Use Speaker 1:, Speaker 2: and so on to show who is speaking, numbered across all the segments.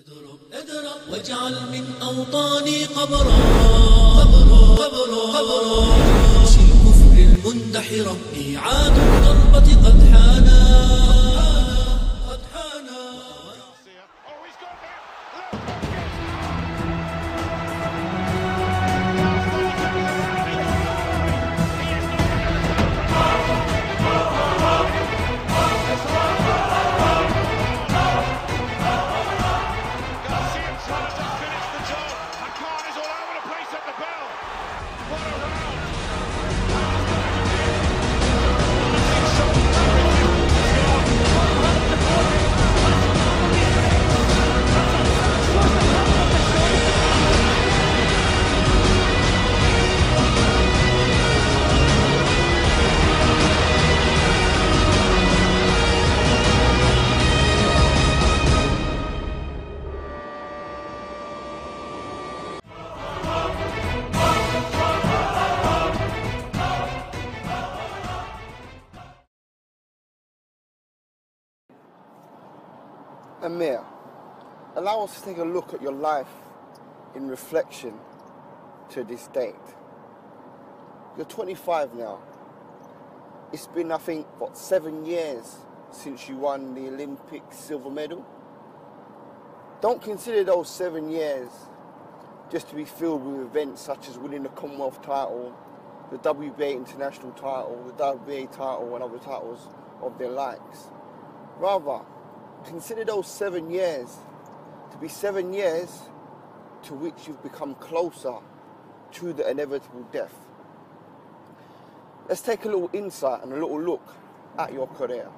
Speaker 1: اضرب واجعل من أوطاني قبرا جيش الكفر المندحرة إيعاد الضربة قد حانا
Speaker 2: Amir, allow us to take a look at your life in reflection to this date. You're 25 now. It's been, I think, 7 years since you won the Olympic silver medal. Don't consider those 7 years just to be filled with events such as winning the Commonwealth title, the WBA international title, the WBA title and other titles of their likes. Rather, consider those 7 years to be 7 years to which you've become closer to the inevitable death. Let's take a little insight and a little look at your career.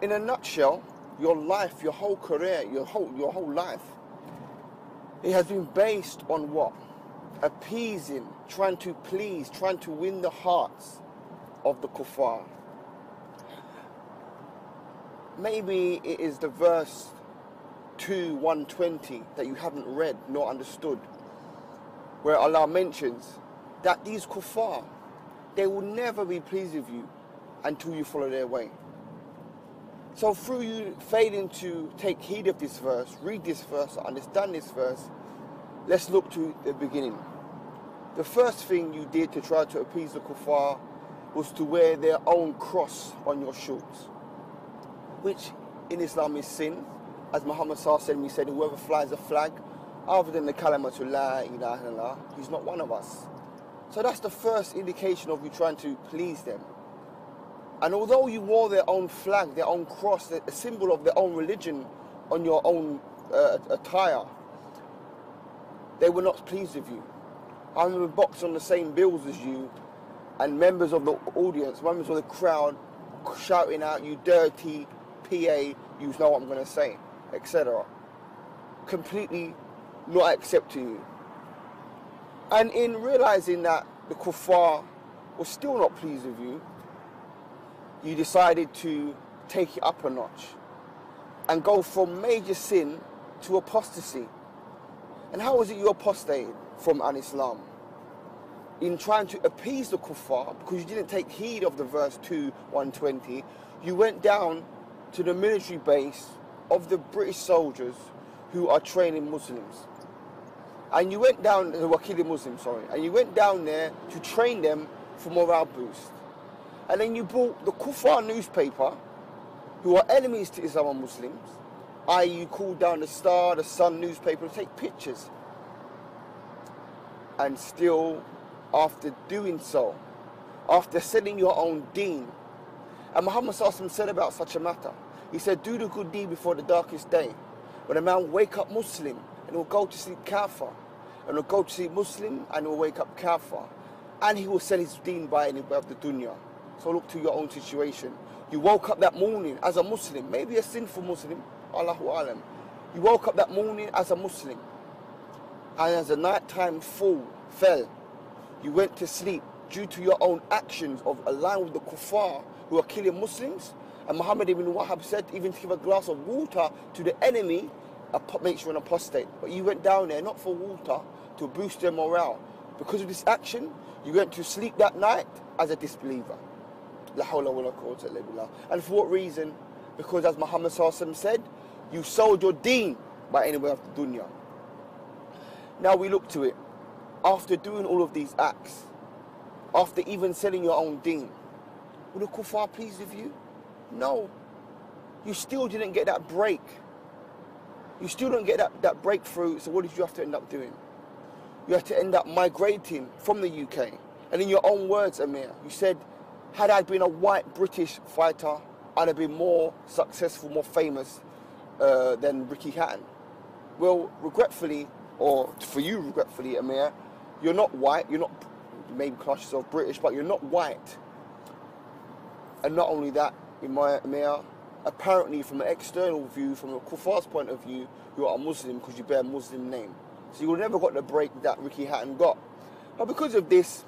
Speaker 2: In a nutshell, your life, your whole career, your whole life, it has been based on what? Appeasing, trying to please, trying to win the hearts of the kuffar. Maybe it is the verse 2:120 that you haven't read nor understood, where Allah mentions that these kuffar, they will never be pleased with you until you follow their way. So through you failing to take heed of this verse, read this verse, understand this verse, let's look to the beginning. The first thing you did to try to appease the kuffar was to wear their own cross on your shorts, which in Islam is sin. As Muhammad ﷺ said, whoever flies a flag other than the kalimatul la ilaha illallah, he's not one of us. So that's the first indication of you trying to please them. And although you wore their own flag, their own cross, a symbol of their own religion on your own attire, they were not pleased with you. I remember boxing on the same bills as you, and members of the audience, members of the crowd, shouting out, "You dirty PA, you know what I'm going to say," etc. Completely not accepting you. And in realizing that the kuffar was still not pleased with you, you decided to take it up a notch and go from major sin to apostasy. And how was it you apostated from Islam? In trying to appease the kuffar, because you didn't take heed of the verse 2:120, you went down to the military base of the British soldiers who are training Muslims. And you went down, who are killing Muslims, sorry. And you went down there to train them for morale boost. And then you bought the kuffar newspaper, who are enemies to Islam and Muslims, i.e. you called down the Star, the Sun newspaper to take pictures. And still, after doing so, after selling your own deen, and Muhammad ﷺ said about such a matter, he said, do the good deed before the darkest day. When a man wake up Muslim, and he'll go to sleep kafir, and he'll go to sleep Muslim, and he'll wake up kafir, and he will sell his deen by any way of the dunya. So look to your own situation. You woke up that morning as a Muslim, maybe a sinful Muslim, Allahu Alam. You woke up that morning as a Muslim, and as the nighttime fell, you went to sleep due to your own actions of aligning with the kuffar who are killing Muslims. And Muhammad ibn Wahab said, even to give a glass of water to the enemy makes you an apostate. But you went down there not for water, to boost their morale. Because of this action, you went to sleep that night as a disbeliever. La hawla wa la quwwata illa billah. And for what reason? Because as Muhammad ﷺ said, you sold your deen by any way of the dunya. Now we look to it. After doing all of these acts, after even selling your own deen, were the kuffar pleased with you? No. You still didn't get that break. You still don't get that breakthrough, so what did you have to end up doing? You have to end up migrating from the UK. And in your own words, Amir, you said, had I been a white British fighter, I'd have been more successful, more famous than Ricky Hatton. Well, regretfully, or for you regretfully, Amir, you're not white, you're not, maybe class yourself British, but you're not white. And not only that, Amir, apparently from an external view, from a kuffar's point of view, you are a Muslim because you bear a Muslim name. So you never got the break that Ricky Hatton got. But because of this,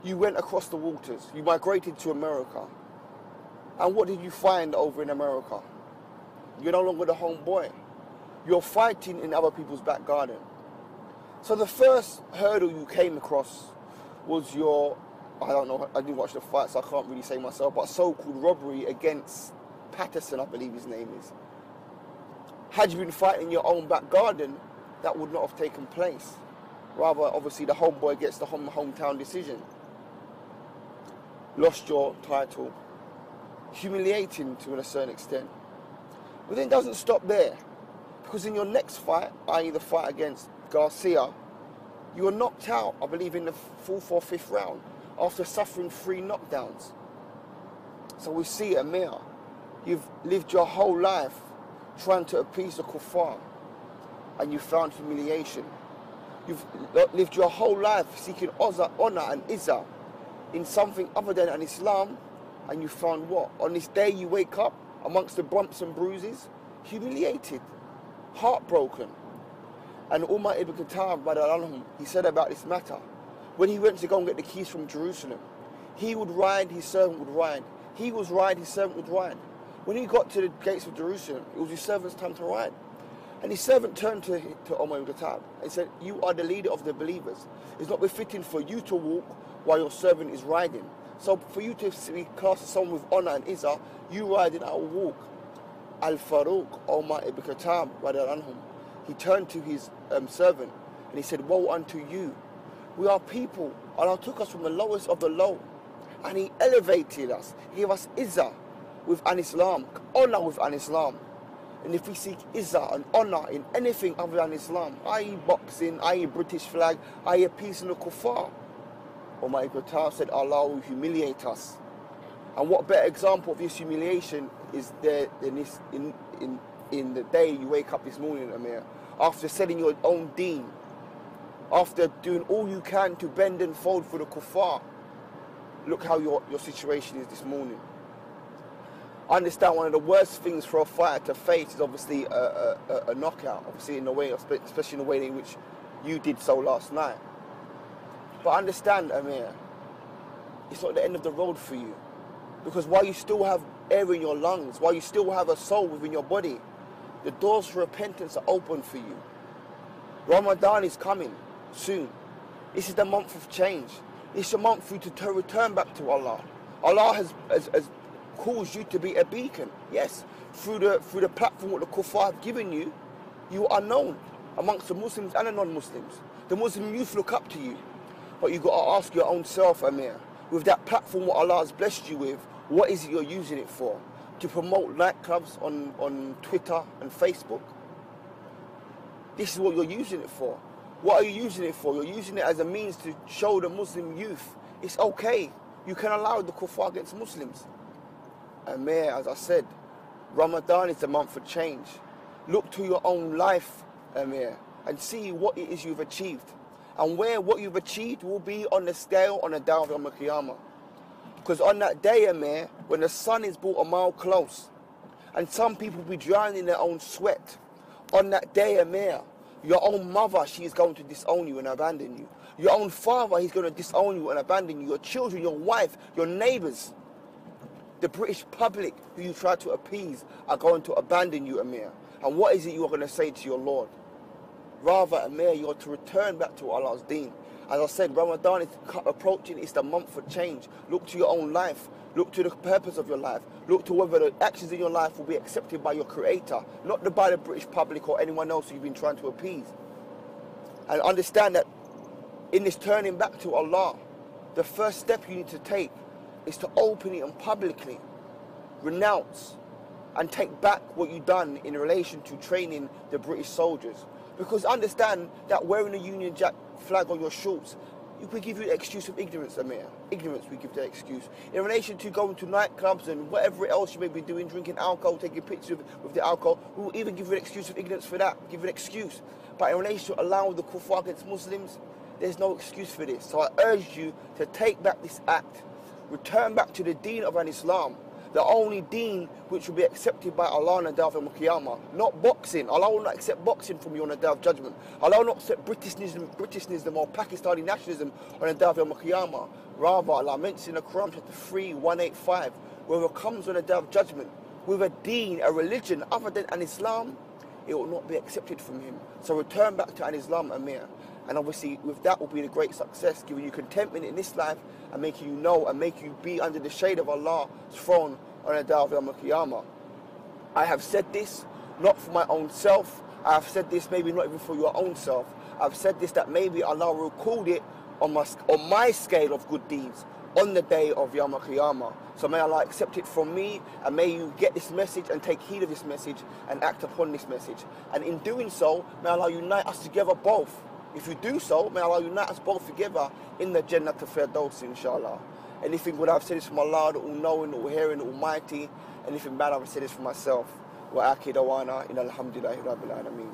Speaker 2: you went across the waters, you migrated to America. And what did you find over in America? You're no longer the homeboy. You're fighting in other people's back garden. So the first hurdle you came across was your, I don't know, I didn't watch the fight, so I can't really say myself, but so-called robbery against Patterson, I believe his name is. Had you been fighting in your own back garden, that would not have taken place. Rather, obviously, the homeboy gets the hometown decision. Lost your title. Humiliating to a certain extent. But then it doesn't stop there. Because in your next fight, i.e. the fight against Garcia, you were knocked out, I believe, in the 4th or 5th round after suffering 3 knockdowns. So we see, Amir, you've lived your whole life trying to appease the kuffar, and you found humiliation. You've lived your whole life seeking honor and izzah in something other than an Islam, and you found what? On this day you wake up amongst the bumps and bruises, humiliated, heartbroken. And Umar ibn Khattab, he said about this matter, when he went to go and get the keys from Jerusalem, he would ride, his servant would ride. He was ride, his servant would ride. When he got to the gates of Jerusalem, it was his servant's time to ride. And his servant turned to Umar ibn Khattab and said, you are the leader of the believers. It's not befitting for you to walk while your servant is riding. So for you to be classed as someone with honor and izzah, you ride and I will walk. Al-Faruq, Umar ibn Khattab, he turned to his servant and he said, woe unto you. We are people. Allah took us from the lowest of the low and He elevated us. He gave us izzah with an Islam, honor with an Islam. And if we seek izzah and honor in anything other than Islam, i.e. boxing, i.e. British flag, i.e. appeasing the kuffar, Umar ibn Khattab said, Allah will humiliate us. And what better example of this humiliation is there than this in the day you wake up this morning, Amir, after selling your own deen, after doing all you can to bend and fold for the kuffar. Look how your situation is this morning. I understand one of the worst things for a fighter to face is obviously a knockout, obviously in the way, especially in the way in which you did so last night. But understand, Amir, it's not the end of the road for you. Because while you still have air in your lungs, while you still have a soul within your body, the doors for repentance are open for you. Ramadan is coming soon. This is the month of change. It's a month for you to return back to Allah. Allah has caused you to be a beacon. Yes, through the platform what the kuffar have given you, you are known amongst the Muslims and the non-Muslims. The Muslim youth look up to you. But you've got to ask your own self, Amir, with that platform what Allah has blessed you with, what is it you're using it for? To promote nightclubs on Twitter and Facebook? This is what you're using it for. What are you using it for? You're using it as a means to show the Muslim youth it's okay. You can allow the kuffar against Muslims. Amir, as I said, Ramadan is the month for change. Look to your own life, Amir, and see what it is you've achieved. And where what you've achieved will be on the scale on the day of Qiyamah. Because on that day, Amir, when the sun is brought a mile close, and some people will be drowning in their own sweat, on that day, Amir, your own mother, she is going to disown you and abandon you. Your own father, he's going to disown you and abandon you. Your children, your wife, your neighbours, the British public who you try to appease are going to abandon you, Amir. And what is it you are going to say to your Lord? Rather, Amir, you are to return back to Allah's deen. As I said, Ramadan is approaching, it's the month for change. Look to your own life. Look to the purpose of your life. Look to whether the actions in your life will be accepted by your Creator, not by the British public or anyone else you've been trying to appease. And understand that in this turning back to Allah, the first step you need to take is to openly and publicly renounce and take back what you've done in relation to training the British soldiers. Because understand that wearing a Union Jack flag on your shorts, we give you the excuse of ignorance, Amir. Ignorance, we give the excuse. In relation to going to nightclubs and whatever else you may be doing, drinking alcohol, taking pictures with the alcohol, we will even give you an excuse of ignorance for that, give you an excuse. But in relation to allowing the kuffar against Muslims, there's no excuse for this. So I urge you to take back this act, return back to the deen of Islam, the only deen which will be accepted by Allah on the day of Qiyamah. Not boxing. Allah will not accept boxing from you on the day of judgment. Allah will not accept Britishism or Pakistani nationalism on the day of Qiyamah. Rather, Allah mentions in the Quran chapter 3, 185, whoever comes on the day of judgment with a deen, a religion other than an Islam, it will not be accepted from him. So return back to an Islam, Amir. And obviously with that will be the great success, giving you contentment in this life and making you know and make you be under the shade of Allah's throne on the day of Qiyamah. I have said this not for my own self. I have said this maybe not even for your own self. I've said this that maybe Allah will record it on my scale of good deeds on the day of Qiyamah. So may Allah accept it from me, and may you get this message and take heed of this message and act upon this message. And in doing so, may Allah unite us together both. If you do so, may Allah unite us both together in the Jannah to Firdaus, inshallah. Anything good I've said is from Allah, the all-knowing, the all-hearing, the almighty. Anything bad I've said is from myself. Wa akhi dawana in alhamdulillahi rabbil alameen.